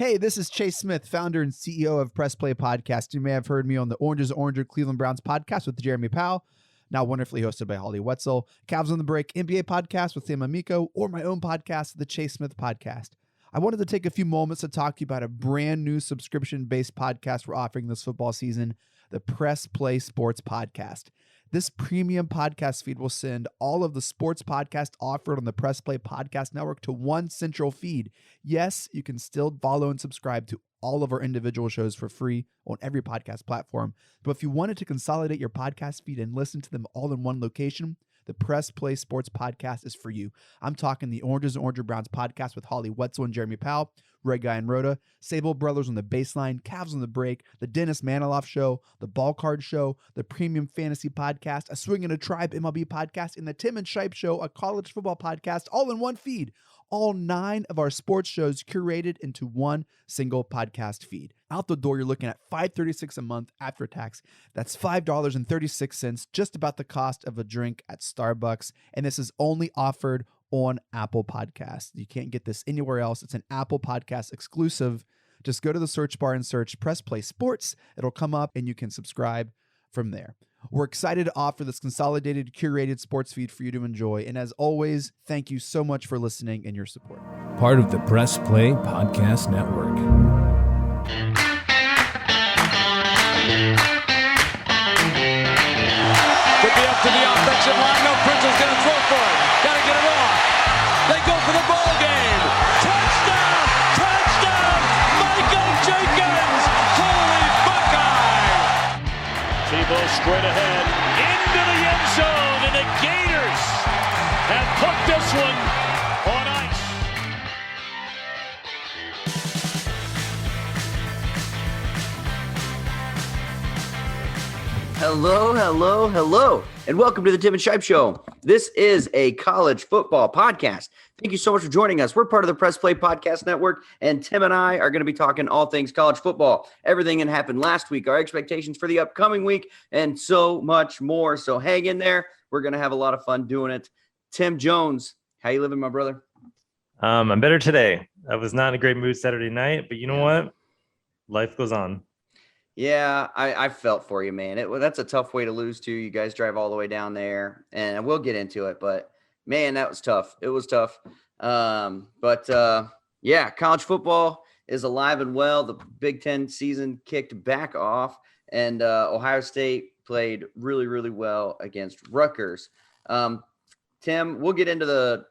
Hey, this is Chase Smith, founder and CEO of Press Play Podcast. You may have heard me on the Oranges Oranger Cleveland Browns podcast with Jeremy Powell, now wonderfully hosted by Holly Wetzel, Cavs on the Break NBA podcast with Sam Amico, or my own podcast, the Chase Smith Podcast. I wanted to take a few moments to talk to you about a brand new subscription-based podcast we're offering this football season, the Press Play Sports Podcast. This premium podcast feed will send all of the sports podcasts offered on the Press Play Podcast Network to one central feed. Yes, you can still follow and subscribe to all of our individual shows for free on every podcast platform. But if you wanted to consolidate your podcast feed and listen to them all in one location, the Press Play Sports Podcast is for you. I'm talking the Oranges and Oranger Browns podcast with Holly Wetzel and Jeremy Powell, Red Guy and Rhoda, Sable Brothers on the Baseline, Cavs on the Break, the Dennis Maniloff Show, the Ball Card Show, the Premium Fantasy Podcast, a Swing and a Tribe MLB podcast, and the Tim and Shipe Show, a college football podcast, all in one feed. All 9 of our sports shows curated into one single podcast feed. Out the door, you're looking at $5.36 a month after tax. That's $5.36, just about the cost of a drink at Starbucks. And this is only offered on Apple Podcasts. You can't get this anywhere else. It's an Apple Podcast exclusive. Just go to the search bar and search Press Play Sports. It'll come up and you can subscribe from there. We're excited to offer this consolidated, curated sports feed for you to enjoy. And as always, thank you so much for listening and your support. Part of the Press Play Podcast Network. Could be up to the offensive line. No, Prince's going to throw for it. Got to get it off. They go for the ball game. Touchdown! Touchdown! Michael Jenkins! Holy Buckeye! Tebow straight ahead into the end zone, and the Gators have put this one on ice. Hello, and welcome to the Tim and Shipe Show. This is a college football podcast. Thank you so much for joining us. We're part of the Press Play Podcast Network, and Tim and I are going to be talking all things college football, everything that happened last week, our expectations for the upcoming week, and so much more. So hang in there. We're going to have a lot of fun doing it. Tim Jones, how you living, my brother? I'm better today. I was not in a great mood Saturday night, but you know what? Life goes on. Yeah, I felt for you, man. That's a tough way to lose to. You guys drive all the way down there, and we'll get into it. But, man, that was tough. It was tough. Yeah, college football is alive and well. The Big Ten season kicked back off, and Ohio State played really, really well against Rutgers. Tim, we'll get into the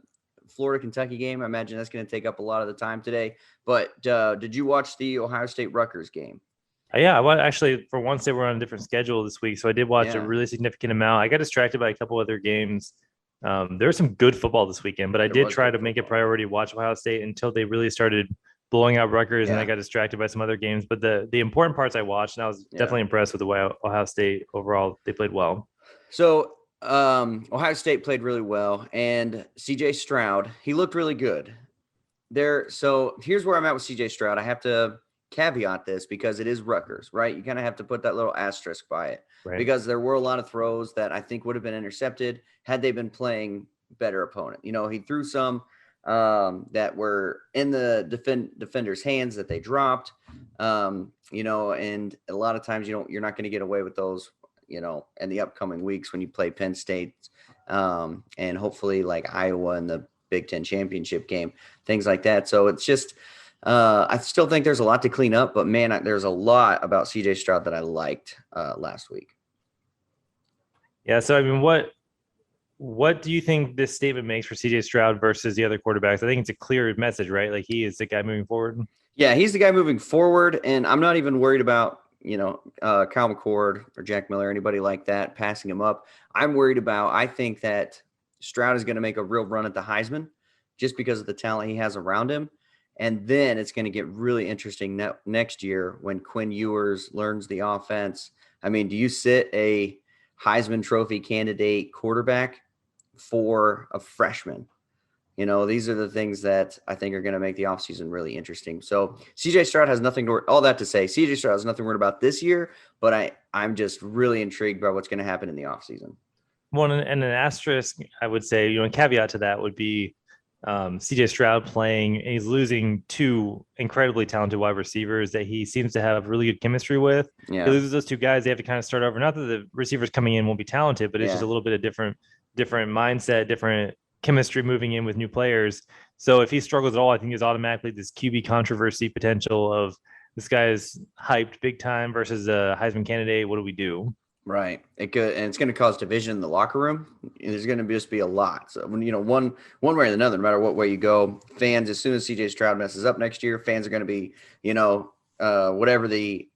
Florida-Kentucky game. I imagine that's going to take up a lot of the time today. But did you watch the Ohio State-Rutgers game? Yeah, actually, for once, they were on a different schedule this week, so I did watch a really significant amount. I got distracted by a couple other games. There was some good football this weekend, but I did try to make a priority to watch Ohio State until they really started blowing out Rutgers, and I got distracted by some other games. But the important parts I watched, and I was definitely impressed with the way Ohio State overall, they played well. So Ohio State played really well, and C.J. Stroud, he looked really good. So here's where I'm at with C.J. Stroud. I have to caveat this because it is Rutgers, right? You kind of have to put that little asterisk by it, because there were a lot of throws that I think would have been intercepted had they been playing better opponent. You know, he threw some that were in the defender's hands that they dropped, you know, and a lot of times you're not going to get away with those, you know, in the upcoming weeks when you play Penn State and hopefully like Iowa in the Big Ten championship game, things like that. So it's just, I still think there's a lot to clean up, but man, there's a lot about CJ Stroud that I liked last week. Yeah. So, I mean, what do you think this statement makes for CJ Stroud versus the other quarterbacks? I think it's a clear message, right? Like, he is the guy moving forward. Yeah, he's the guy moving forward. And I'm not even worried about, you know, Kyle McCord or Jack Miller, anybody like that, passing him up. I think that Stroud is going to make a real run at the Heisman just because of the talent he has around him. And then it's going to get really interesting next year when Quinn Ewers learns the offense. I mean, do you sit a Heisman Trophy candidate quarterback for a freshman? You know, these are the things that I think are going to make the offseason really interesting. So CJ Stroud has nothing to all that to say. CJ Stroud has nothing to worry about this year, but I'm just really intrigued by what's going to happen in the offseason. Well, and an asterisk, I would say, you know, a caveat to that would be, CJ Stroud playing, and he's losing 2 incredibly talented wide receivers that he seems to have really good chemistry with. Yeah. He loses those 2 guys. They have to kind of start over. Not that the receivers coming in won't be talented, but it's just a little bit of different mindset, different chemistry moving in with new players. So if he struggles at all, I think there's automatically this QB controversy potential of this guy is hyped big time versus a Heisman candidate. What do we do? Right. It could, and it's going to cause division in the locker room. There's going to just be a lot. So when one way or another, no matter what way you go, fans, as soon as CJ Stroud messes up next year, fans are going to be, whatever the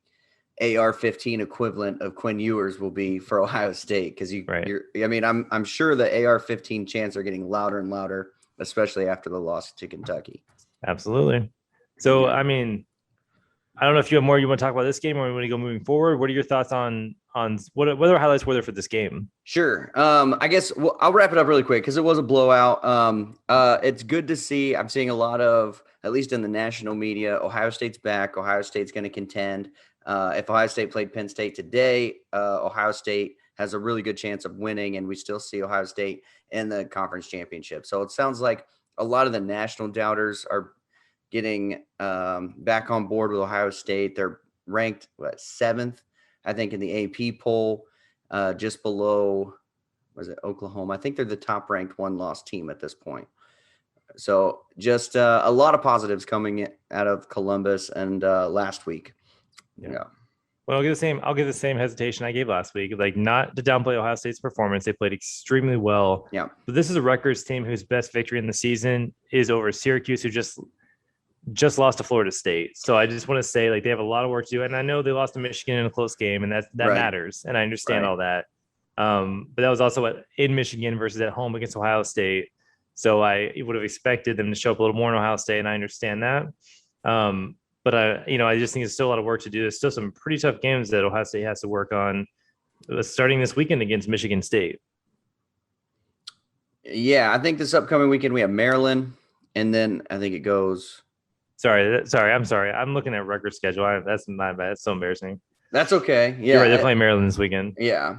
AR-15 equivalent of Quinn Ewers will be for Ohio State. Because I'm sure the AR-15 chants are getting louder and louder, especially after the loss to Kentucky. Absolutely. So, I mean, I don't know if you have more you want to talk about this game or we want to go moving forward. What are your thoughts on what other highlights were there for this game? Sure. I guess I'll wrap it up really quick because it was a blowout. It's good to see. I'm seeing a lot of, at least in the national media, Ohio State's back. Ohio State's going to contend. If Ohio State played Penn State today, Ohio State has a really good chance of winning, and we still see Ohio State in the conference championship. So it sounds like a lot of the national doubters are getting back on board with Ohio State. They're ranked 7th, I think, in the AP poll, just below, was it Oklahoma? I think they're the top ranked 1-loss team at this point. So just a lot of positives coming out of Columbus and last week. Yeah. Well, I'll give the same hesitation I gave last week. Like, not to downplay Ohio State's performance. They played extremely well. Yeah. But this is a Rutgers team whose best victory in the season is over Syracuse, who just lost to Florida State. So I just want to say, like, they have a lot of work to do. And I know they lost to Michigan in a close game, and that matters. And I understand all that. But that was also in Michigan versus at home against Ohio State. So I would have expected them to show up a little more in Ohio State, and I understand that. But I just think there's still a lot of work to do. There's still some pretty tough games that Ohio State has to work on, starting this weekend against Michigan State. Yeah, I think this upcoming weekend we have Maryland, and then I think it goes. Sorry. I'm sorry. I'm looking at Rutgers' schedule. That's my bad. It's so embarrassing. That's okay. Yeah, you're right. They're playing Maryland this weekend. Yeah.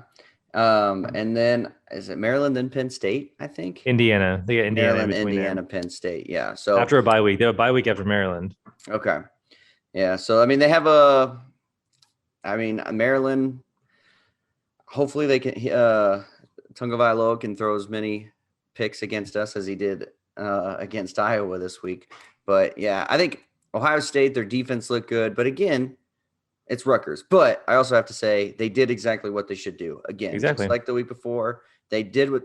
And then is it Maryland, then Penn State, I think? Indiana. They got Indiana. Maryland, Indiana, Penn State. Yeah. So after a bye week. They have a bye week after Maryland. Okay. Yeah. So, I mean, they have Maryland, hopefully they can, Tagovailoa can throw as many picks against us as he did against Iowa this week. But, yeah, I think Ohio State, their defense looked good. But, again, it's Rutgers. But I also have to say they did exactly what they should do. Again, exactly. Just like the week before, they did what,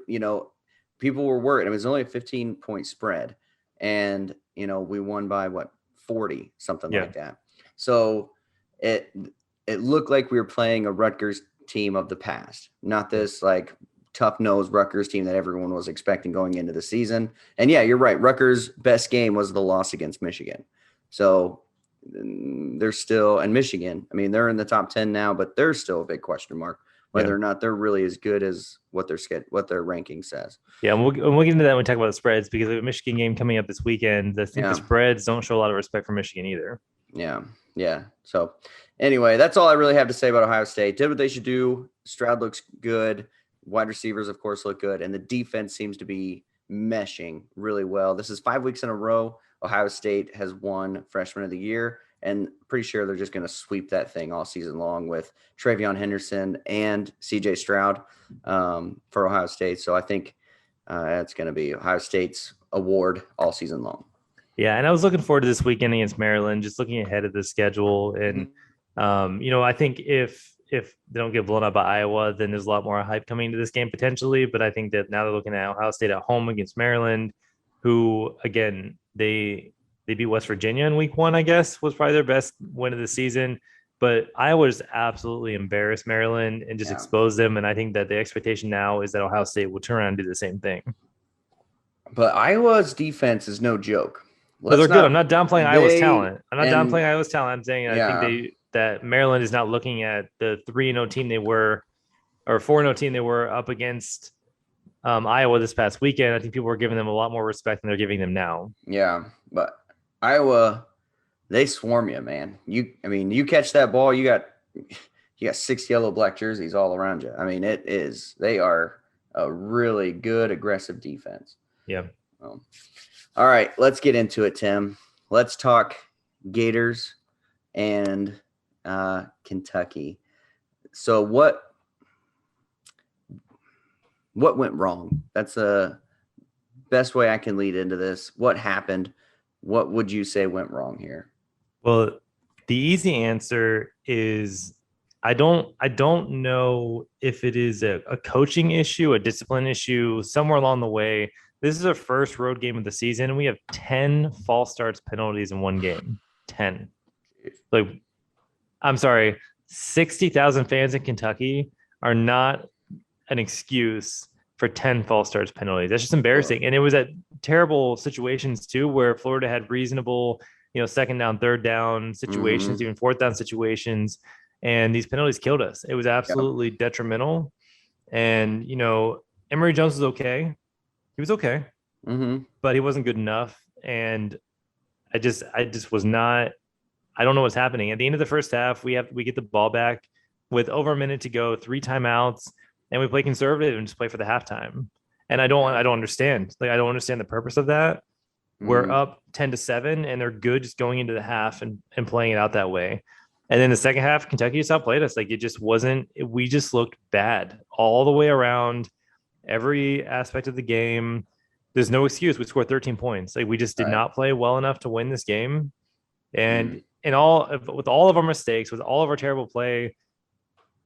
people were worried. It was only a 15-point spread. And, we won by, 40, something like that. So it looked like we were playing a Rutgers team of the past, not this, like, tough-nosed Rutgers team that everyone was expecting going into the season. And, yeah, you're right. Rutgers' best game was the loss against Michigan. So they're still – and Michigan, I mean, they're in the top 10 now, but there's still a big question mark whether or not they're really as good as what their ranking says. Yeah, and we'll get into that when we talk about the spreads, because of the Michigan game coming up this weekend. I think the spreads don't show a lot of respect for Michigan either. Yeah. So, anyway, that's all I really have to say about Ohio State. Did what they should do. Stroud looks good. Wide receivers, of course, look good. And the defense seems to be meshing really well. This is 5 weeks in a row Ohio State has won Freshman of the Year, and pretty sure they're just going to sweep that thing all season long with Travion Henderson and CJ Stroud for Ohio State. So I think it's going to be Ohio State's award all season long. Yeah, and I was looking forward to this weekend against Maryland, just looking ahead of the schedule. And, I think if they don't get blown up by Iowa, then there's a lot more hype coming into this game potentially. But I think that now they're looking at Ohio State at home against Maryland, who, again, they beat West Virginia in week 1, I guess, was probably their best win of the season. But Iowa just absolutely embarrassed Maryland and just exposed them. And I think that the expectation now is that Ohio State will turn around and do the same thing. But Iowa's defense is no joke. But they're good. I'm not downplaying Iowa's talent. I'm saying I think that Maryland is not looking at the 3-0 team they were, or 4-0 team they were up against Iowa this past weekend. I think people were giving them a lot more respect than they're giving them now. Yeah, but Iowa, they swarm you, man. You catch that ball, you got 6 yellow black jerseys all around you. I mean, they are a really good aggressive defense. Yeah. Well, all right, let's get into it, Tim. Let's talk Gators and Kentucky. So what went wrong? That's the best way I can lead into this. What happened? What would you say went wrong here? Well, the easy answer is I don't know if it is a coaching issue, a discipline issue, somewhere along the way. This is our first road game of the season, and we have 10 false starts penalties in one game. 10. Like, I'm sorry, 60,000 fans in Kentucky are not an excuse for 10 false starts penalties. That's just embarrassing. And it was at terrible situations too, where Florida had reasonable, second down, third down situations, even fourth down situations. And these penalties killed us. It was absolutely detrimental. And, Emory Jones was okay. He was okay, but he wasn't good enough. And I just was not, I don't know what's happening. At the end of the first half, we get the ball back with over a minute to go, 3 timeouts, and we play conservative and just play for the halftime. And I don't understand. I don't understand the purpose of that. We're up 10-7, and they're good just going into the half and playing it out that way. And then the second half, Kentucky just outplayed us. It just wasn't. We just looked bad all the way around, every aspect of the game. There's no excuse. We scored 13 points. We just did not play well enough to win this game. And with all of our mistakes, with all of our terrible play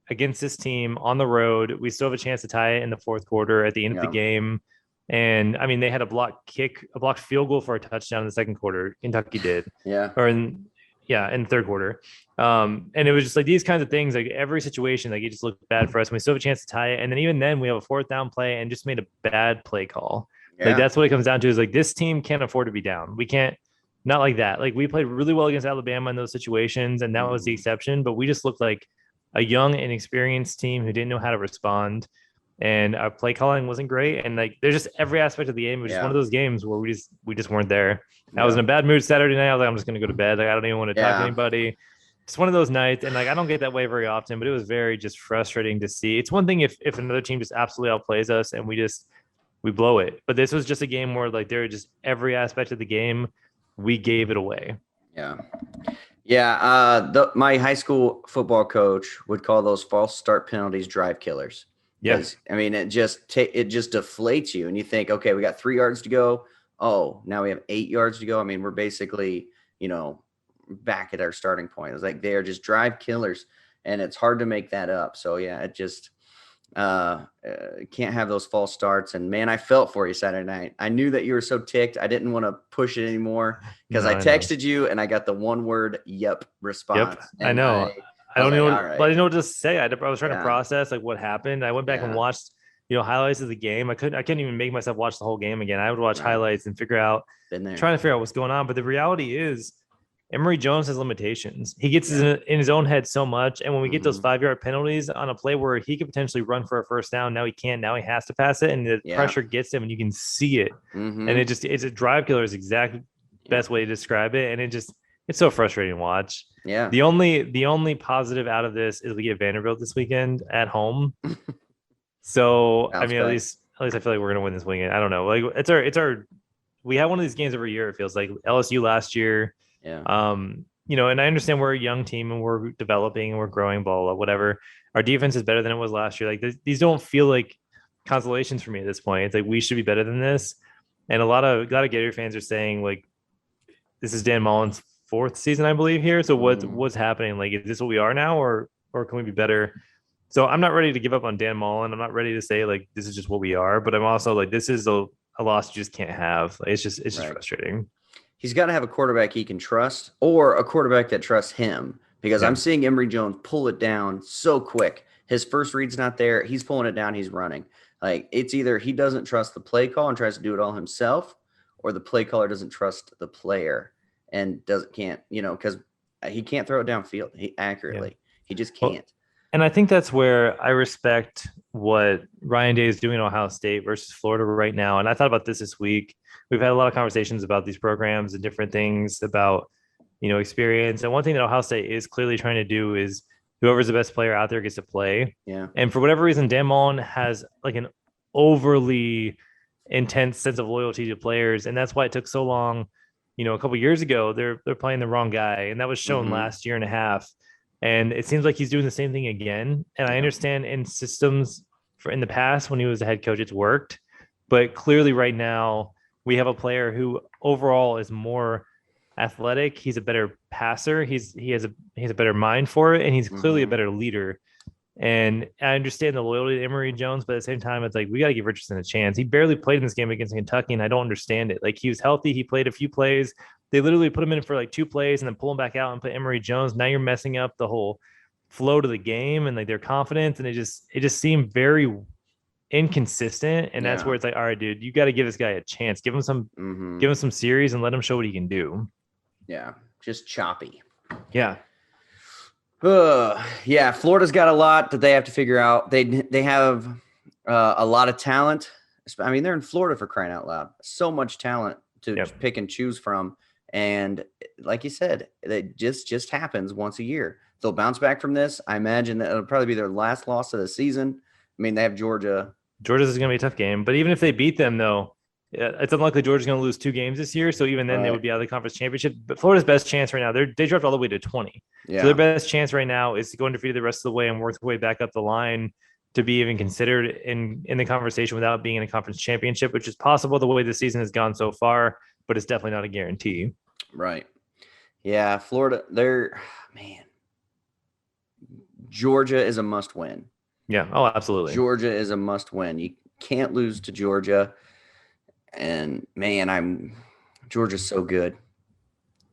against this team on the road, we still have a chance to tie it in the fourth quarter at the end of the game. And I mean, they had a blocked field goal for a touchdown in the second quarter. Kentucky did. In the third quarter. And it was just these kinds of things, every situation, it just looked bad for us. And we still have a chance to tie it. And then even then we have a fourth down play and just made a bad play call. That's what it comes down to, is this team can't afford to be down. We can't, not like that. We played really well against Alabama in those situations, and that was the exception. But we just looked like a young, inexperienced team who didn't know how to respond. And our play calling wasn't great. And there's just every aspect of the game. It was just one of those games where we just weren't there. I was in a bad mood Saturday night. I was I'm just going to go to bed. I don't even want to talk to anybody. It's one of those nights. And I don't get that way very often, but it was very just frustrating to see. It's one thing if another team just absolutely outplays us and we blow it. But this was just a game where there were just every aspect of the game, we gave it away. My high school football coach would call those false start penalties drive killers. Yes. I mean, it just deflates you, and you think, okay, we got 3 yards to go. Oh, now we have 8 yards to go. I mean, we're basically, back at our starting point. It's they are just drive killers, and it's hard to make that up. So it just can't have those false starts. And man, I felt for you Saturday night. I knew that you were so ticked. I didn't want to push it anymore because I texted you and I got the one word "yep" response. I know. I don't know. But I didn't know what to say. I was trying to process what happened. I went back and watched, highlights of the game. I couldn't even make myself watch the whole game again. I would watch highlights and trying to figure out what's going on. But the reality is, Emory Jones has limitations. He gets in his own head so much. And when we get those 5-yard penalties on a play where he could potentially run for a first down, now he can't. Now he has to pass it, and the pressure gets him, and you can see it. And it's a drive killer is exactly best way to describe it. And it's so frustrating to watch. Yeah. The only positive out of this is we get Vanderbilt this weekend at home. So at least I feel like we're gonna win this weekend. I don't know. It's our we have one of these games every year. It feels like LSU last year. Yeah. And I understand we're a young team and we're developing and we're growing, blah, blah, whatever. Our defense is better than it was last year. These don't feel like consolations for me at this point. It's we should be better than this. And a lot of Gator fans are saying this is Dan Mullen's 4th season, I believe, here. So what's happening? Is this what we are now, or can we be better? So I'm not ready to give up on Dan Mullen. I'm not ready to say this is just what we are, but I'm also this is a loss you just can't have. It's just frustrating. He's got to have a quarterback he can trust, or a quarterback that trusts him, because I'm seeing Emory Jones pull it down so quick. His first read's not there. He's pulling it down. He's running. It's either he doesn't trust the play call and tries to do it all himself, or the play caller doesn't trust the player and can't, because he can't throw it downfield accurately. He just can't. Well, and I think that's where I respect what Ryan Day is doing at Ohio State versus Florida right now. And I thought about this week. We've had a lot of conversations about these programs and different things about, experience. And one thing that Ohio State is clearly trying to do is whoever's the best player out there gets to play. Yeah. And for whatever reason, Dan Mullen has an overly intense sense of loyalty to players, and that's why it took so long. A couple of years ago, they're playing the wrong guy, and that was shown last year and a half. And it seems like he's doing the same thing again. And I understand in systems in the past when he was a head coach, it's worked, but clearly right now we have a player who overall is more athletic. He's a better passer. He has a better mind for it, and he's clearly a better leader. And I understand the loyalty to Emory Jones, but at the same time, it's like we got to give Richardson a chance. He barely played in this game against Kentucky, and I don't understand it. Like, he was healthy. He played a few plays. They literally put him in for like 2 plays and then pull him back out and put Emory Jones. Now you're messing up the whole flow to the game and like their confidence. And it just seemed very inconsistent. And that's where it's like, all right, dude, you got to give this guy a chance. Give him some series and let him show what he can do. Yeah. Just choppy. Yeah. Yeah. Florida's got a lot that they have to figure out. They have a lot of talent. I mean, they're in Florida, for crying out loud. So much talent to pick and choose from. And like you said, it just happens once a year. They'll bounce back from this. I imagine that it'll probably be their last loss of the season. I mean, they have Georgia. Georgia's is going to be a tough game, but even if they beat them, though, it's unlikely Georgia's going to lose 2 games this year. So even then, they would be out of the conference championship. But Florida's best chance right now, they dropped all the way to 20. Yeah. So their best chance right now is to go undefeated the rest of the way and work their way back up the line to be even considered in the conversation without being in a conference championship, which is possible the way the season has gone so far, but it's definitely not a guarantee. Right. Yeah. Florida, Georgia is a must win. Yeah. Oh, absolutely. Georgia is a must win. You can't lose to Georgia. And man, Georgia's so good.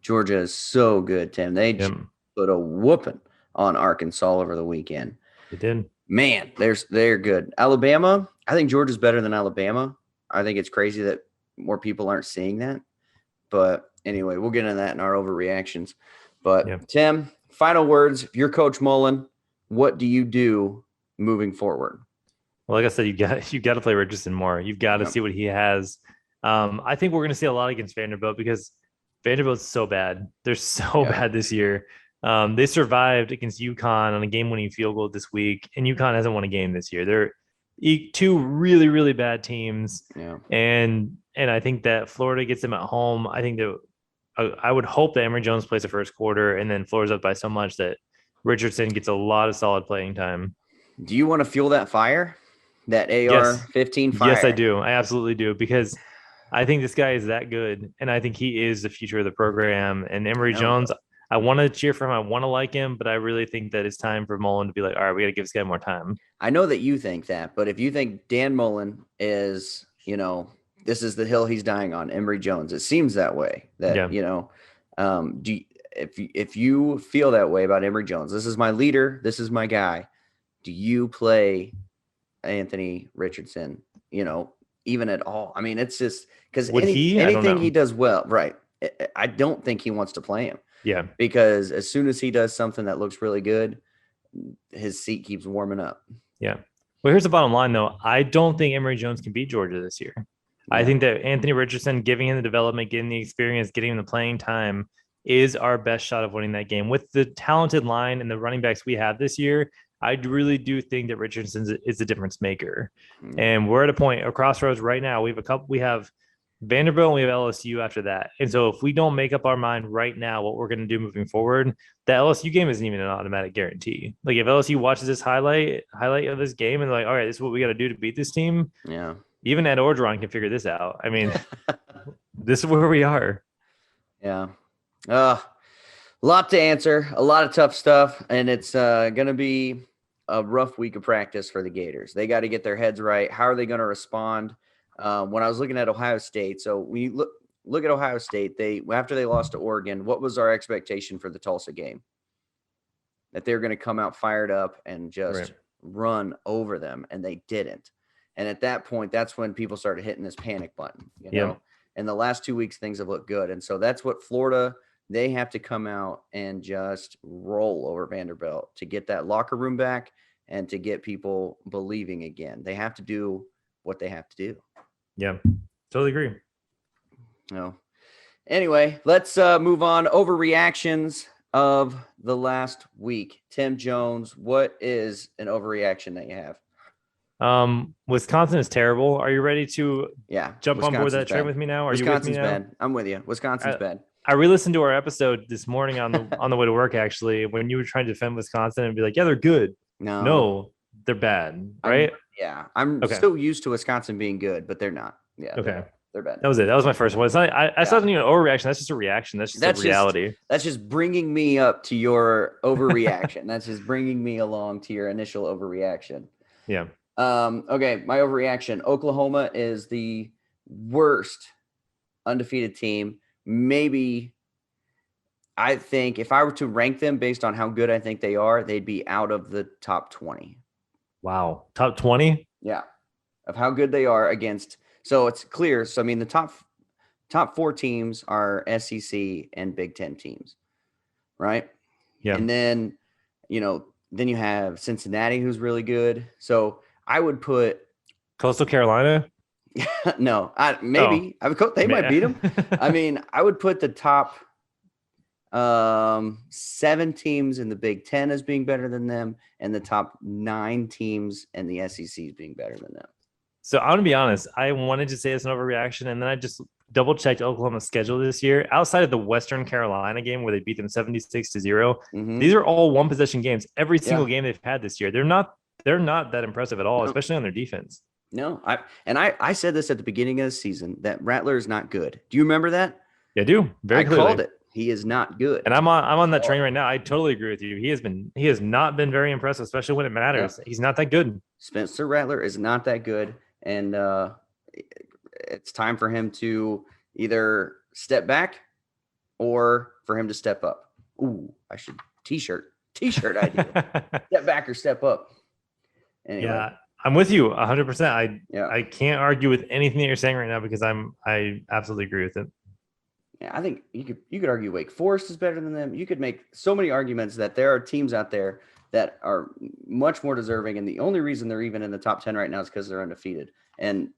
Georgia is so good, Tim. They just put a whooping on Arkansas over the weekend. They did. Man, they're good. Alabama, I think Georgia's better than Alabama. I think it's crazy that more people aren't seeing that. But anyway, we'll get into that in our overreactions. But Tim, final words. If you're Coach Mullen, what do you do moving forward? Well, like I said, you got to play Richardson more. You've got to see what he has. I think we're going to see a lot against Vanderbilt because Vanderbilt's so bad. They're so bad this year. They survived against UConn on a game-winning field goal this week, and UConn hasn't won a game this year. They're 2 really, really bad teams. Yeah. And I think that Florida gets them at home. I think that I would hope that Emory Jones plays the first quarter, and then Florida's up by so much that Richardson gets a lot of solid playing time. Do you want to fuel that fire? That AR-15 fire? Yes, I do. I absolutely do, because I think this guy is that good, and I think he is the future of the program. And Emory Jones, I want to cheer for him. I want to like him, but I really think that it's time for Mullen to be like, all right, we got to give this guy more time. I know that you think that, but if you think Dan Mullen is, this is the hill he's dying on, Emory Jones, it seems that way. That if you feel that way about Emory Jones, this is my leader, this is my guy. Do you play Anthony Richardson? Even at all? I mean, it's just because anything he does well, right? I don't think he wants to play him. Yeah, because as soon as he does something that looks really good, his seat keeps warming up. Yeah. Well, here's the bottom line, though. I don't think Emory Jones can beat Georgia this year. Yeah. I think that Anthony Richardson, giving him the development, getting the experience, getting him the playing time, is our best shot of winning that game. With the talented line and the running backs we have this year, I really do think that Richardson is the difference maker. Mm-hmm. And we're at a point, a crossroads right now. We have Vanderbilt and we have LSU after that. And so if we don't make up our mind right now what we're going to do moving forward, the LSU game isn't even an automatic guarantee. Like, if LSU watches this highlight of this game and they're like, all right, this is what we got to do to beat this team. Yeah. Even Ed Orgeron can figure this out. I mean, this is where we are. Yeah. A lot to answer, a lot of tough stuff. And it's going to be a rough week of practice for the Gators. They got to get their heads right. How are they going to respond? When I was looking at Ohio State, so we look at Ohio State, after they lost to Oregon, what was our expectation for the Tulsa game? That they're going to come out fired up and just run over them, and they didn't. And at that point, that's when people started hitting this panic button. And the last 2 weeks, things have looked good, and so that's what Florida. They have to come out and just roll over Vanderbilt to get that locker room back and to get people believing again. They have to do what they have to do. Yeah, totally agree. No. Anyway, let's move on. Overreactions of the last week. Tim Jones, what is an overreaction that you have? Wisconsin is terrible. Are you ready to jump on board that train with me now? Are you with me now? Bad. I'm with you. Wisconsin's bad. I re-listened to our episode this morning on the way to work, actually, when you were trying to defend Wisconsin and be like, yeah, they're good. No, they're bad, right? I'm so used to Wisconsin being good, but they're not. Yeah. Okay. They're bad. That was it. That was my first one. It's not. That's not even an overreaction. That's just a reaction. That's just reality. That's just bringing me up to your overreaction. That's just bringing me along to your initial overreaction. Yeah. Okay, my overreaction. Oklahoma is the worst undefeated team. Maybe I think if I were to rank them based on how good I think they are, they'd be out of the top 20. Wow. Top 20? Yeah. Of how good they are against. So it's clear. So, I mean, the top 4 teams are SEC and Big Ten teams, right? Yeah. And then, then you have Cincinnati, who's really good. So I would put Coastal Carolina. No, maybe they might beat them. I mean, I would put the top 7 teams in the Big Ten as being better than them, and the top 9 teams in the SEC as being better than them. So I'm gonna be honest. I wanted to say it's an overreaction, and then I just double checked Oklahoma's schedule this year. Outside of the Western Carolina game where they beat them 76-0, these are all one possession games. Every single game they've had this year, they're not that impressive at all, especially on their defense. No, I said this at the beginning of the season that Rattler is not good. Do you remember that? Yeah, I do. Very clearly. I called it. He is not good. And I'm on that train right now. I totally agree with you. He has not been very impressive, especially when it matters. Yeah. He's not that good. Spencer Rattler is not that good. And it's time for him to either step back or for him to step up. Ooh, I should t-shirt idea. Step back or step up. Anyway. Yeah, I'm with you 100%. I can't argue with anything that you're saying right now because I absolutely agree with it. Yeah, I think you could argue Wake Forest is better than them. You could make so many arguments that there are teams out there that are much more deserving, and the only reason they're even in the top 10 right now is because they're undefeated. And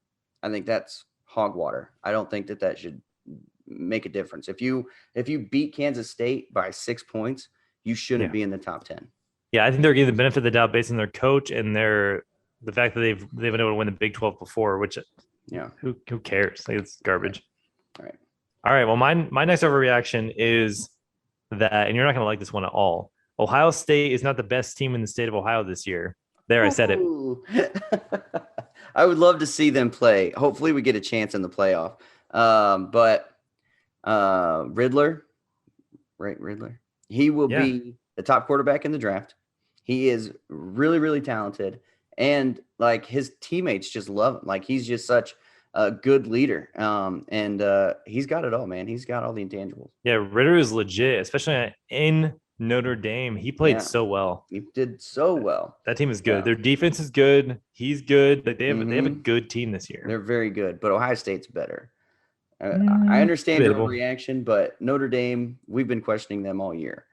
I think that's hog water. I don't think that should make a difference. If you beat Kansas State by 6 points, you shouldn't be in the top 10. Yeah, I think they're getting the benefit of the doubt based on their coach and the fact that they've been able to win the Big 12 before, which who cares? Like, it's garbage. All right. Well, my next overreaction is that, and you're not going to like this one at all. Ohio State is not the best team in the state of Ohio this year. There, I said it. I would love to see them play. Hopefully we get a chance in the playoff. But Riddler, he will be the top quarterback in the draft. He is really, really talented. And like his teammates just love him. Like he's just such a good leader. And he's got it all, man. He's got all the intangibles. Yeah, Ritter is legit, especially in Notre Dame. He played so well. He did so well. That team is good. Their defense is good. He's good. Like they have a good team this year. They're very good, but Ohio State's better. I understand your reaction, but Notre Dame, we've been questioning them all year.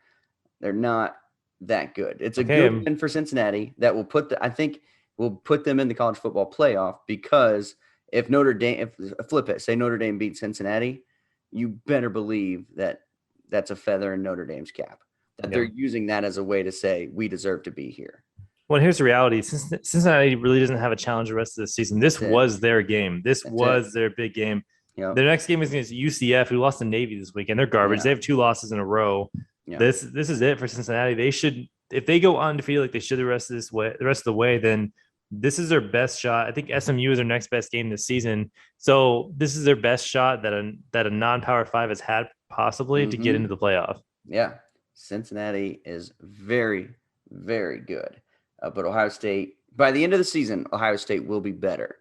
They're not that good. It's a good win for Cincinnati that will put them in the college football playoff, because if Notre Dame, flip it, say Notre Dame beats Cincinnati, you better believe that that's a feather in Notre Dame's cap. That they're using that as a way to say we deserve to be here. Well, here's the reality. Cincinnati really doesn't have a challenge the rest of the season. This was their game. This was their big game. Yep. Their next game is against UCF, who lost to Navy this weekend. They're garbage. Yeah. They have 2 losses in a row. Yeah. This is it for Cincinnati. They should, if they go undefeated like they should the rest of the way, then this is their best shot. I think SMU is their next best game this season. So this is their best shot that a non-Power 5 has had possibly to get into the playoff. Yeah. Cincinnati is very, very good. But Ohio State, by the end of the season, Ohio State will be better.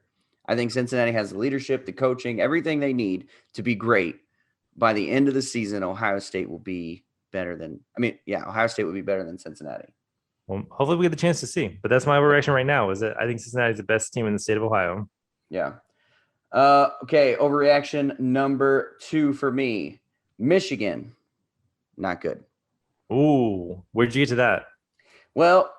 I think Cincinnati has the leadership, the coaching, everything they need to be great. By the end of the season, Ohio State will be better than Ohio State will be better than Cincinnati. Well, hopefully we get the chance to see. But that's my overreaction right now, is that I think Cincinnati is the best team in the state of Ohio. Yeah. Okay, overreaction number 2 for me. Michigan, not good. Ooh, where'd you get to that? Well,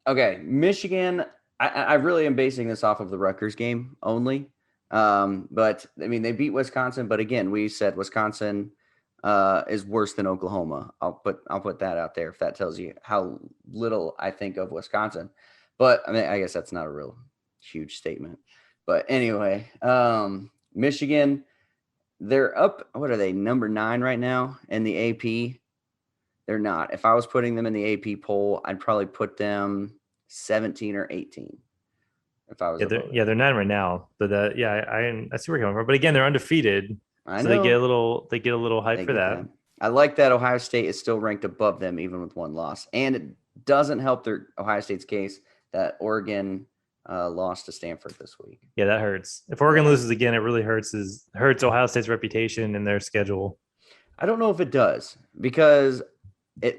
okay, Michigan, I really am basing this off of the Rutgers game only. But, I mean, they beat Wisconsin. But, again, we said Wisconsin is worse than Oklahoma. I'll put that out there if that tells you how little I think of Wisconsin. But I mean, I guess that's not a real huge statement. But anyway, Michigan, they're up. What are they? Number 9 right now in the AP. They're not. If I was putting them in the AP poll, I'd probably put them 17 or 18. If I was, they're 9 right now. But I see where you're coming from. But again, they're undefeated, so they get a little hype for that. I like that Ohio State is still ranked above them, even with 1 loss, and it doesn't help Ohio State's case that Oregon lost to Stanford this week. Yeah, that hurts. If Oregon loses again, it really hurts Ohio State's reputation and their schedule. I don't know if it does, because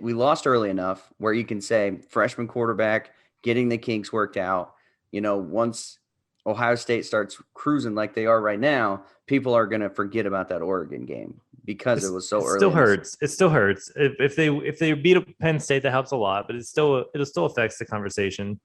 we lost early enough where you can say freshman quarterback getting the kinks worked out. Once Ohio State starts cruising like they are right now, people are going to forget about that Oregon game because it was so early. It still hurts. If they beat Penn State, that helps a lot, but it still affects the conversation.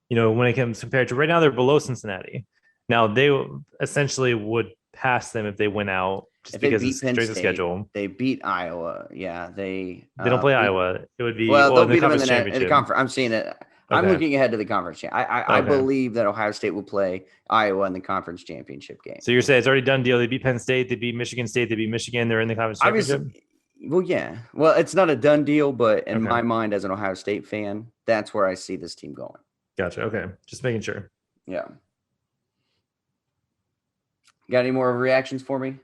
When it comes compared to right now, they're below Cincinnati. Now they essentially would pass them if they went out just because it's straight to schedule. They beat Iowa. Yeah, they don't play Iowa. It would be they'll beat them in the conference. I'm seeing it. Okay. I'm looking ahead to the conference. I believe that Ohio State will play Iowa in the conference championship game. So you're saying it's already done deal. They beat Penn State. They beat Michigan State. They beat Michigan. They're in the conference championship. Well, yeah. Well, it's not a done deal, but in my mind, as an Ohio State fan, that's where I see this team going. Gotcha. Okay. Just making sure. Yeah. Got any more reactions for me?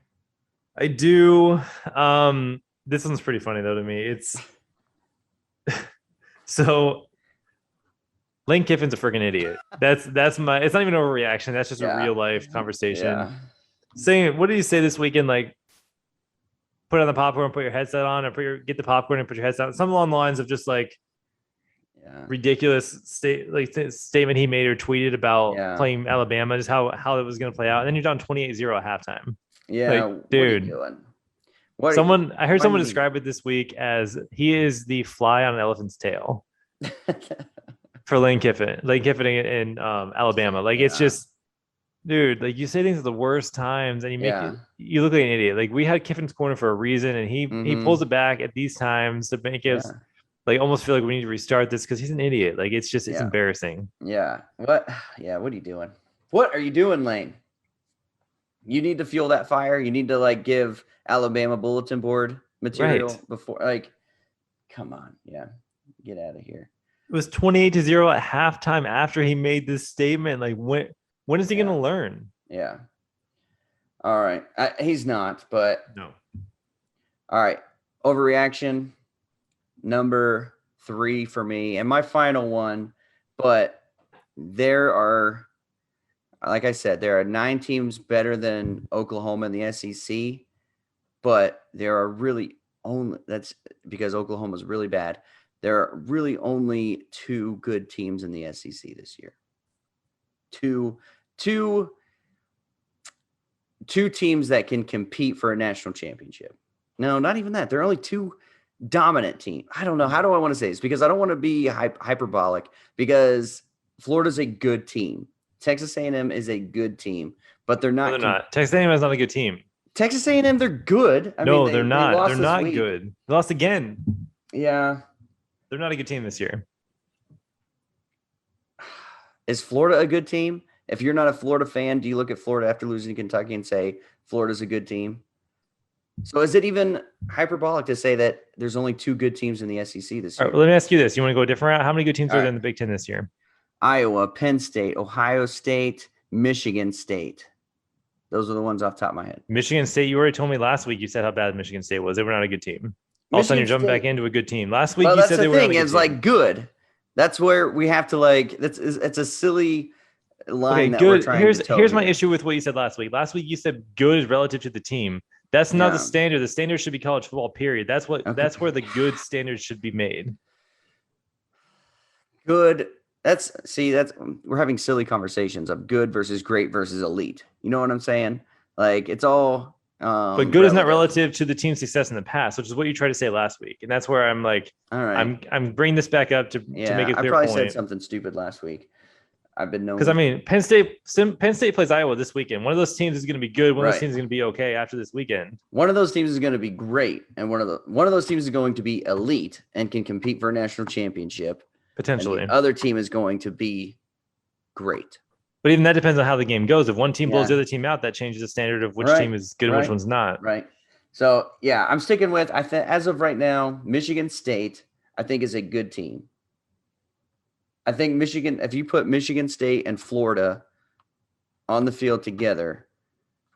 I do. This one's pretty funny though to me. It's so Lane Kiffin's a freaking idiot. It's not even an overreaction. That's just a real life conversation. Yeah. Saying, what did you say this weekend? Like, put on the popcorn, put your headset on, or get the popcorn and put your headset on. Something along the lines of just like ridiculous statement he made or tweeted about playing Alabama, just how it was going to play out. And then you're down 28-0 at halftime. Yeah, like, dude. I heard someone describe it this week as he is the fly on an elephant's tail for Lane Kiffin in Alabama. Like, it's just, dude, like, you say things at the worst times and you look like an idiot. Like, we had Kiffin's corner for a reason, and he pulls it back at these times to make us like almost feel like we need to restart this because he's an idiot. Like, it's just it's embarrassing. Yeah. What are you doing? What are you doing, Lane? You need to fuel that fire. You need to like give Alabama bulletin board material before. Like, come on, get out of here. It was 28-0 at halftime after he made this statement. Like, when is he going to learn? Yeah. All right, he's not. But no. All right, overreaction number 3 for me, and my final one. But there are. Like I said, there are 9 teams better than Oklahoma in the SEC, but there are really only, that's because Oklahoma is really bad. There are really only 2 good teams in the SEC this year. Two teams that can compete for a national championship. No, not even that. There are only 2 dominant teams. I don't know. How do I want to say this? Because I don't want to be hyperbolic, because Florida's a good team. Texas A&M is a good team, but they're not. No, they're not. Texas A&M is not a good team. Texas A&M, they're good. They're not. They're not good. They lost again. Yeah. They're not a good team this year. Is Florida a good team? If you're not a Florida fan, do you look at Florida after losing to Kentucky and say Florida's a good team? So is it even hyperbolic to say that there's only 2 good teams in the SEC this year? All right, let me ask you this. You want to go a different route? How many good teams are there in the Big Ten this year? Iowa, Penn State, Ohio State, Michigan State. Those are the ones off the top of my head. Michigan State, you already told me last week you said how bad Michigan State was. They were not a good team. All of a sudden, you're jumping back into a good team. Last week, you said they were not a good team. It's like good. That's where we have to like. It's a silly line that we're trying to tell. Here's my issue with what you said last week. Last week, you said good is relative to the team. That's not the standard. The standard should be college football. Period. That's what. Okay. That's where the good standards should be made. Good. We're having silly conversations of good versus great versus elite. You know what I'm saying? Like, it's all. But good is not relative to the team's success in the past, which is what you tried to say last week, and that's where I'm like, all right, I'm bringing this back up to make a clear point. I probably said something stupid last week. I've been known because I mean, Penn State plays Iowa this weekend. One of those teams is going to be good. One of those teams is going to be okay after this weekend. One of those teams is going to be great, and one of those teams is going to be elite and can compete for a national championship. Potentially. And the other team is going to be great. But even that depends on how the game goes. If one team blows the other team out, that changes the standard of which team is good and which one's not. Right. So, yeah, I'm sticking with, as of right now, Michigan State, I think, is a good team. I think Michigan, if you put Michigan State and Florida on the field together,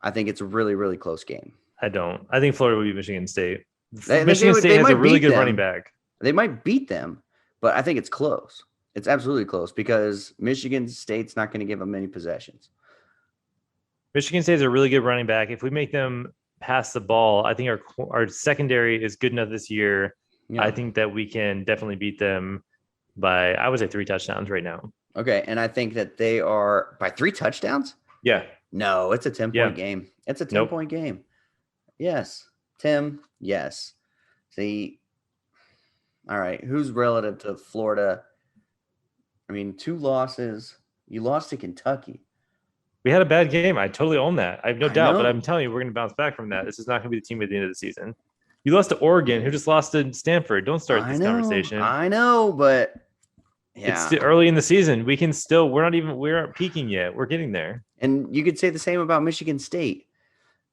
I think it's a really, really close game. I don't. I think Florida will beat Michigan State. Michigan State has a really good running back. They might beat them, but I think it's close. It's absolutely close because Michigan State's not going to give them many possessions. Michigan State is a really good running back. If we make them pass the ball, I think our secondary is good enough this year. Yeah. I think that we can definitely beat them by, I would say, 3 touchdowns right now. Okay, and I think that they are by 3 touchdowns? Yeah. No, it's a 10-point game. It's a 10-point game. Yes. Tim, yes. See, all right, who's relative to Florida? I mean, 2 losses. You lost to Kentucky. We had a bad game. I totally own that. I have no doubt, but I'm telling you, we're going to bounce back from that. This is not going to be the team at the end of the season. You lost to Oregon, who just lost to Stanford. Don't start this conversation. I know, but it's still early in the season. We can still, we aren't peaking yet. We're getting there. And you could say the same about Michigan State.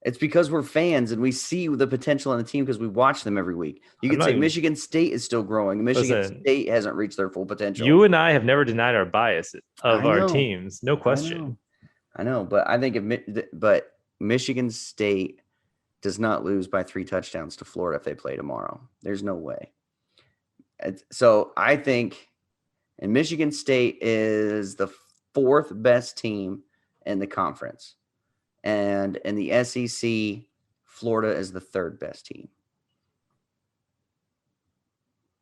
It's because we're fans and we see the potential in the team because we watch them every week. You could say Michigan State is still growing. Michigan State hasn't reached their full potential. You and I have never denied our bias of our teams. No question. I know, but I think Michigan State does not lose by 3 touchdowns to Florida if they play tomorrow. There's no way. So I think, and Michigan State is the 4th best team in the conference. And in the SEC, Florida is the 3rd best team.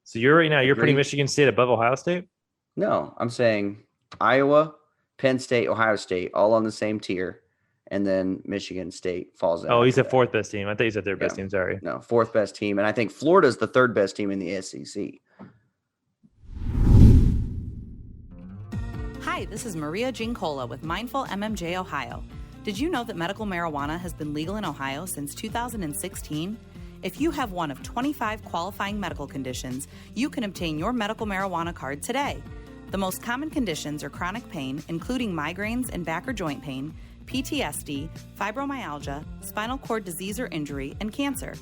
So you're putting Michigan State above Ohio State? No, I'm saying Iowa, Penn State, Ohio State, all on the same tier. And then Michigan State falls out. Oh, he's the 4th best team. I thought you said 3rd best team. Sorry. No, 4th best team. And I think Florida is the 3rd best team in the SEC. Hi, this is Maria Gincola with Mindful MMJ Ohio. Did you know that medical marijuana has been legal in Ohio since 2016? If you have one of 25 qualifying medical conditions, you can obtain your medical marijuana card today. The most common conditions are chronic pain, including migraines and back or joint pain, PTSD, fibromyalgia, spinal cord disease or injury, and cancer.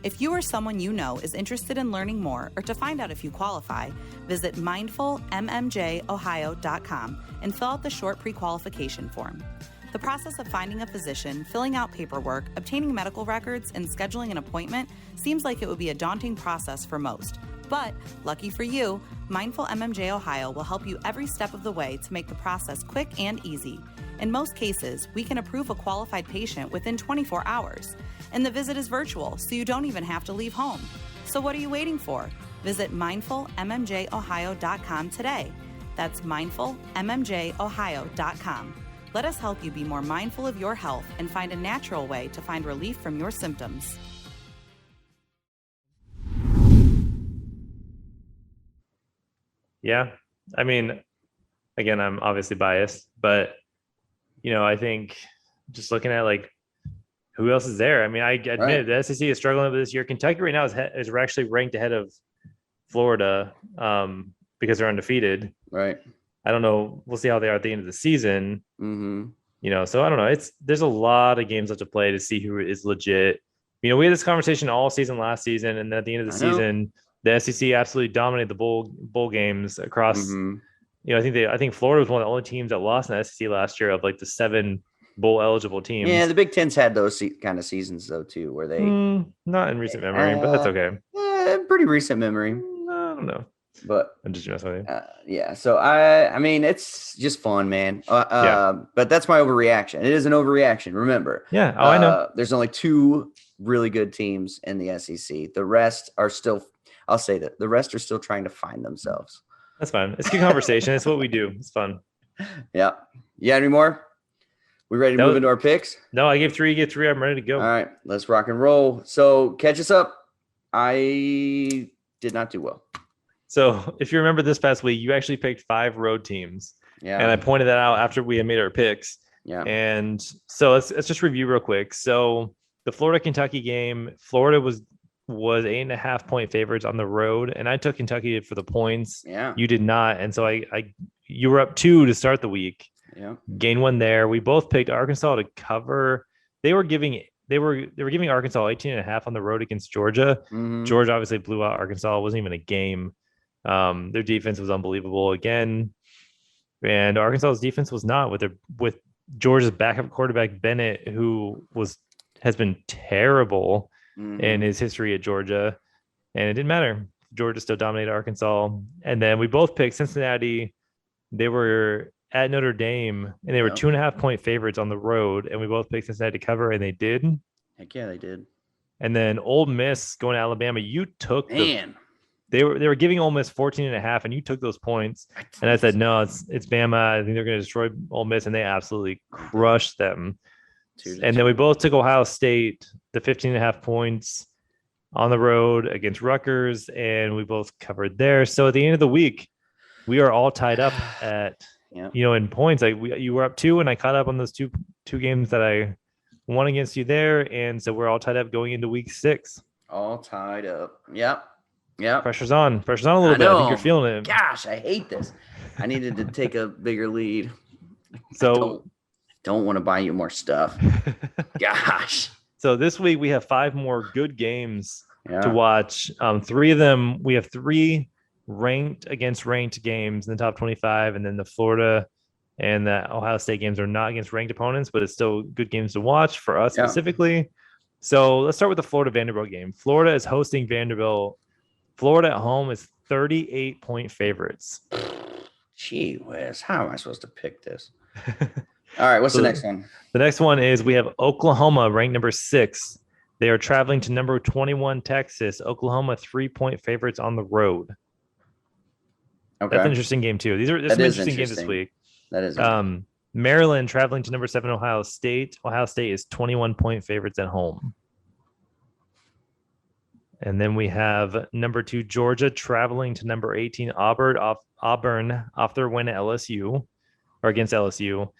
If you or someone you know is interested in learning more or to find out if you qualify, visit mindfulmmjohio.com and fill out the short pre-qualification form. The process of finding a physician, filling out paperwork, obtaining medical records, and scheduling an appointment seems like it would be a daunting process for most. But, lucky for you, Mindful MMJ Ohio will help you every step of the way to make the process quick and easy. In most cases, we can approve a qualified patient within 24 hours. And the visit is virtual, so you don't even have to leave home. So what are you waiting for? Visit mindfulmmjohio.com today. That's mindfulmmjohio.com. Let us help you be more mindful of your health and find a natural way to find relief from your symptoms. Yeah. I mean, again, I'm obviously biased, but, I think just looking at who else is there? I mean, I admit the SEC is struggling with this year. Kentucky right now is actually ranked ahead of Florida because they're undefeated. Right. I don't know. We'll see how they are at the end of the season. Mm-hmm. So I don't know. There's a lot of games left to play to see who is legit. We had this conversation all season last season, and at the end of the season, the SEC absolutely dominated the bowl games across. Mm-hmm. I think Florida was one of the only teams that lost in the SEC last year of the 7 bowl eligible teams. Yeah, the Big Ten's had those kind of seasons though too, where they not in recent memory, but that's okay. Pretty recent memory. I don't know. But I'm just messing with you. Yeah. So I mean, it's just fun, man. But that's my overreaction. It is an overreaction. Remember. Yeah. Oh, I know. There's only 2 really good teams in the SEC. The rest are still. I'll say that the rest are still trying to find themselves. That's fine. It's good conversation. It's what we do. It's fun. Yeah. You got any more? We ready to move into our picks? No, I gave 3. You gave 3. I'm ready to go. All right. Let's rock and roll. So catch us up. I did not do well. So if you remember this past week, you actually picked 5 road teams. Yeah. And I pointed that out after we had made our picks. Yeah. And so let's just review real quick. So the Florida-Kentucky game, Florida was was 8.5-point favorites on the road, and I took Kentucky for the points. Yeah. You did not, and so you were up 2 to start the week. Yeah. Gain 1 there. We both picked Arkansas to cover. They were giving Arkansas 18.5 on the road against Georgia. Mm-hmm. Georgia obviously blew out Arkansas. It wasn't even a game. Their defense was unbelievable again, and Arkansas's defense was not with Georgia's backup quarterback Bennett, who has been terrible in his history at Georgia, and it didn't matter. Georgia still dominated Arkansas, and then we both picked Cincinnati. They were at Notre Dame, and they were 2.5-point favorites on the road, and we both picked Cincinnati to cover, and they did. Heck yeah, they did. And then Ole Miss going to Alabama. You took they were giving Ole Miss 14.5, and you took those points. And I said, no, it's Bama. I think they're going to destroy Ole Miss, and they absolutely crushed them. And then we both took Ohio State, the 15.5 points on the road against Rutgers, and we both covered there. So at the end of the week, we are all tied up at in points. You were up 2, and I caught up on those two games that I won against you there, and so we're all tied up going into week 6. All tied up. Yep. Pressure's on a little bit. I think you're feeling it. Gosh, I hate this. I needed to take a bigger lead. So don't want to buy you more stuff. Gosh. So this week we have 5 more good games to watch. 3 of them, we have 3 ranked against ranked games in the top 25, and then the Florida and the Ohio State games are not against ranked opponents, but it's still good games to watch for us specifically. So let's start with the Florida Vanderbilt game. Florida is hosting Vanderbilt. Florida at home is 38-point favorites. Gee whiz, how am I supposed to pick this? All right, what's the next one? The next one is we have Oklahoma ranked number 6. They are traveling to number 21 Texas. Oklahoma 3-point favorites on the road. Okay, that's an interesting game too. There's some interesting games this week. That is. Maryland traveling to number 7 Ohio State. Ohio State is 21-point favorites at home. And then we have number 2 Georgia traveling to number 18 Auburn off their win at LSU or against LSU.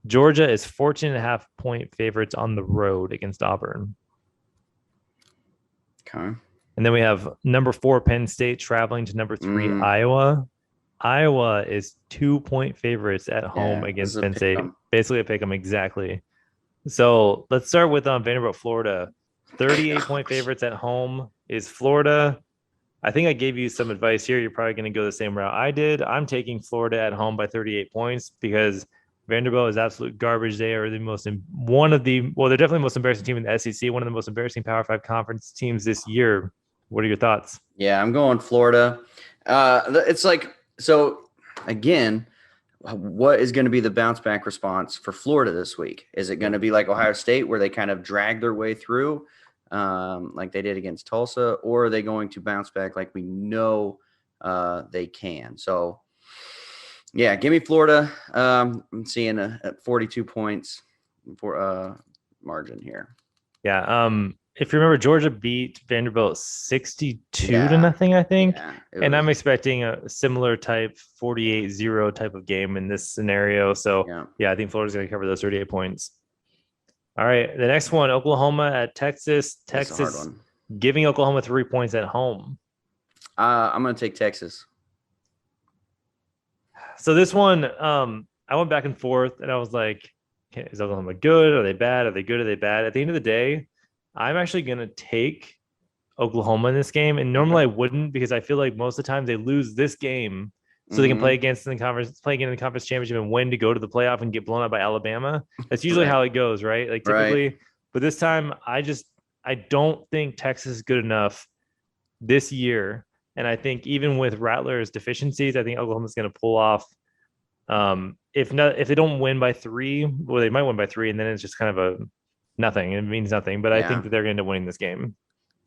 Georgia is 14.5-point favorites on the road against Auburn. Okay. And then we have number 4 Penn State traveling to number 3 Iowa. Iowa is 2-point favorites at home against Penn State. Basically a pick 'em, exactly. So let's start with Vanderbilt, Florida. 38-point favorites at home is Florida. I think I gave you some advice here. You're probably going to go the same route I did. I'm taking Florida at home by 38 points because Vanderbilt is absolute garbage. They are they're definitely the most embarrassing team in the SEC, one of the most embarrassing Power 5 conference teams this year. What are your thoughts? Yeah, I'm going Florida. It's like, so again, what is going to be the bounce back response for Florida this week? Is it going to be like Ohio State where they kind of drag their way through like they did against Tulsa, or are they going to bounce back like we know they can? So yeah, give me Florida. I'm seeing a 42 points for margin here. Yeah. If you remember, Georgia beat Vanderbilt 62-0, I think. Yeah, and I'm expecting a similar type 48-0 type of game in this scenario. So yeah, I think Florida's going to cover those 38 points. All right. The next one, Oklahoma at Texas. Texas giving Oklahoma 3 points at home. I'm going to take Texas. So this one, I went back and forth, and I was like, okay, is Oklahoma good? Are they bad? Are they good? Are they bad? At the end of the day, I'm actually going to take Oklahoma in this game. And normally I wouldn't, because I feel like most of the time they lose this game so they can play again in the conference championship and win to go to the playoff and get blown out by Alabama. That's usually how it goes, right? Like typically, but this time I don't think Texas is good enough this year. And I think even with Rattler's deficiencies, I think Oklahoma's going to pull off. If they don't win by 3, well, they might win by 3, and then it's just kind of a nothing. It means nothing. But I think that they're going to win this game.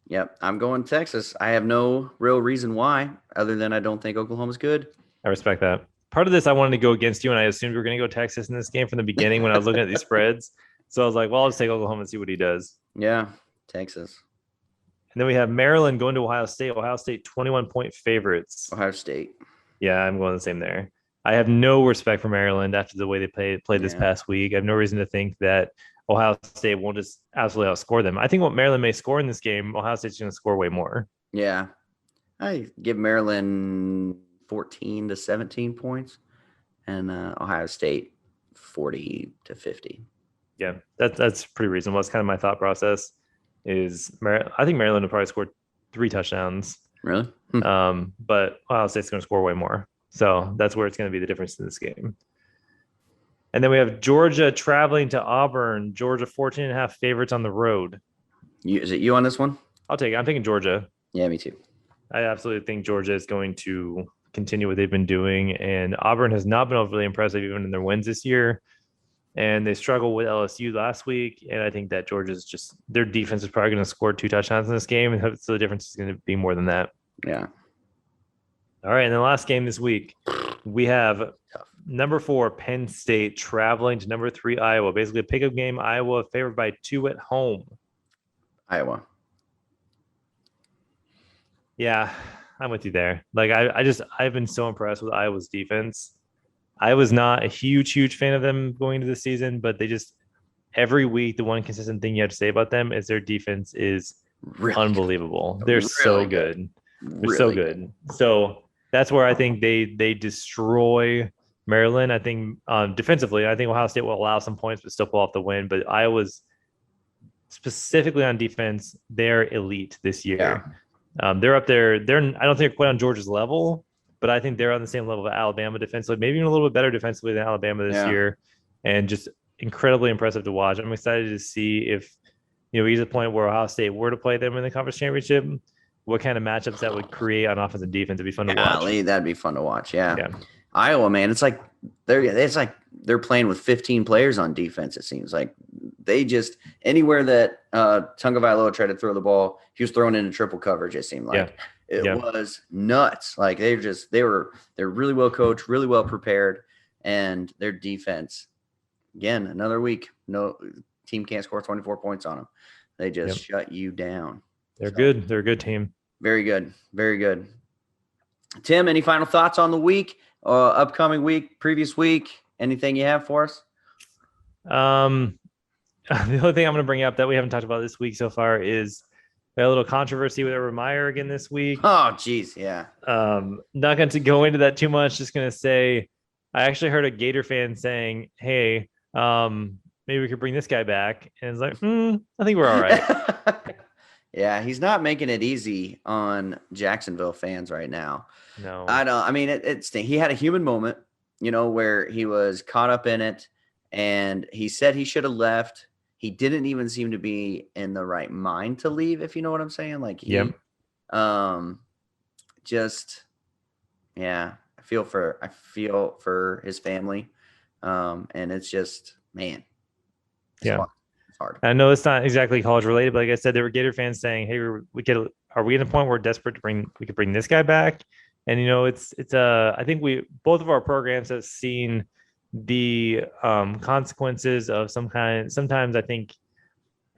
Yep, I'm going Texas. I have no real reason why, other than I don't think Oklahoma's good. I respect that. Part of this, I wanted to go against you, and I assumed we were going to go Texas in this game from the beginning when I was looking at these spreads. So I was like, well, I'll just take Oklahoma and see what he does. Yeah, Texas. And then we have Maryland going to Ohio State. Ohio State 21-point favorites. Ohio State. Yeah, I'm going the same there. I have no respect for Maryland after the way they played this past week. I have no reason to think that Ohio State won't just absolutely outscore them. I think what Maryland may score in this game, Ohio State's going to score way more. Yeah. I give Maryland 14 to 17 points and Ohio State 40 to 50. Yeah, that's pretty reasonable. That's kind of my thought process. I think Maryland will probably score 3 touchdowns. Really? But Ohio State's going to score way more. So that's where it's going to be the difference in this game. And then we have Georgia traveling to Auburn. Georgia 14.5 favorites on the road. Is it you on this one? I'll take it. I'm taking Georgia. Yeah, me too. I absolutely think Georgia is going to continue what they've been doing. And Auburn has not been overly impressive even in their wins this year. And they struggled with LSU last week. And I think that Georgia's their defense is probably going to score 2 touchdowns in this game. And so the difference is going to be more than that. Yeah. All right. And the last game this week, we have number 4, Penn State traveling to number 3, Iowa. Basically a pickup game. Iowa favored by 2 at home. Iowa. Yeah, I'm with you there. Like I've been so impressed with Iowa's defense. I was not a huge fan of them going into the season, but they just every week the one consistent thing you have to say about them is their defense is Really unbelievable. They're really so good. They're really so good. So that's where I think they destroy Maryland. I think defensively, I think Ohio State will allow some points but still pull off the win. But Iowa's specifically on defense, they're elite this year. Yeah. They're up there. I don't think they're quite on Georgia's level, but I think they're on the same level of Alabama defensively, maybe even a little bit better defensively than Alabama this year, and just incredibly impressive to watch. I'm excited to see if we get to the point where Ohio State were to play them in the conference championship, what kind of matchups that would create on offense and defense. It'd be fun to watch. That'd be fun to watch. Yeah. Iowa, man, it's like they're playing with 15 players on defense. It seems like they just anywhere that Tagovailoa tried to throw the ball, he was throwing into triple coverage. It seemed like it was nuts. Like they're really well coached, really well prepared, and their defense. Again, another week, no team can't score 24 points on them. They just shut you down. They're good. They're a good team. Very good. Very good. Tim, any final thoughts on the week, upcoming week, previous week? Anything you have for us? The only thing I'm going to bring up that we haven't talked about this week so far is we had a little controversy with Urban Meyer again this week. Oh, geez, yeah. Not going to go into that too much. Just going to say, I actually heard a Gator fan saying, "Hey, maybe we could bring this guy back." And it's like, I think we're all right. Yeah, he's not making it easy on Jacksonville fans right now. No, I don't. I mean, he had a human moment, where he was caught up in it, and he said he should have left. He didn't even seem to be in the right mind to leave, if you know what I'm saying. Like, I feel for his family, and it's just, man, it's hard. I know it's not exactly college related, but like I said, there were Gator fans saying, "Hey, are we at a point where we're desperate to we could bring this guy back?" And it's I think both of our programs have seen the consequences of some kind. Sometimes I think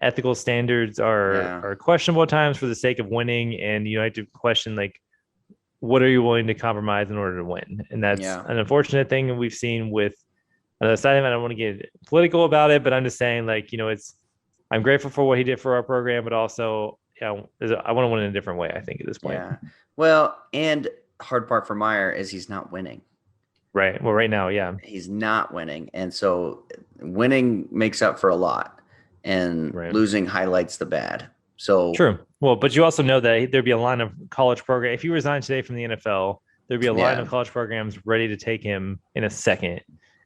ethical standards are questionable at times for the sake of winning, and you have to question like, what are you willing to compromise in order to win? And that's an unfortunate thing we've seen with. I don't want to get political about it, but I'm just saying, like, I'm grateful for what he did for our program, but also, I want to win in a different way, I think, at this point. Yeah. Well, and hard part for Meyer is he's not winning. Right. Well, right now, he's not winning. And so winning makes up for a lot, and losing highlights the bad. So true. Well, but you also know that there'd be a line of college program. If he resigned today from the NFL, there'd be a line of college programs ready to take him in a second.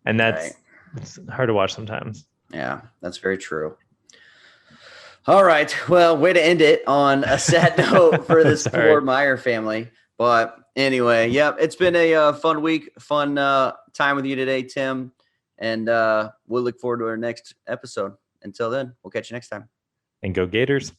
And it's hard to watch sometimes. Yeah, that's very true. All right. Well, way to end it on a sad note for this poor Meyer family. But anyway, it's been a fun week, fun time with you today, Tim. And we'll look forward to our next episode. Until then, we'll catch you next time. And go Gators.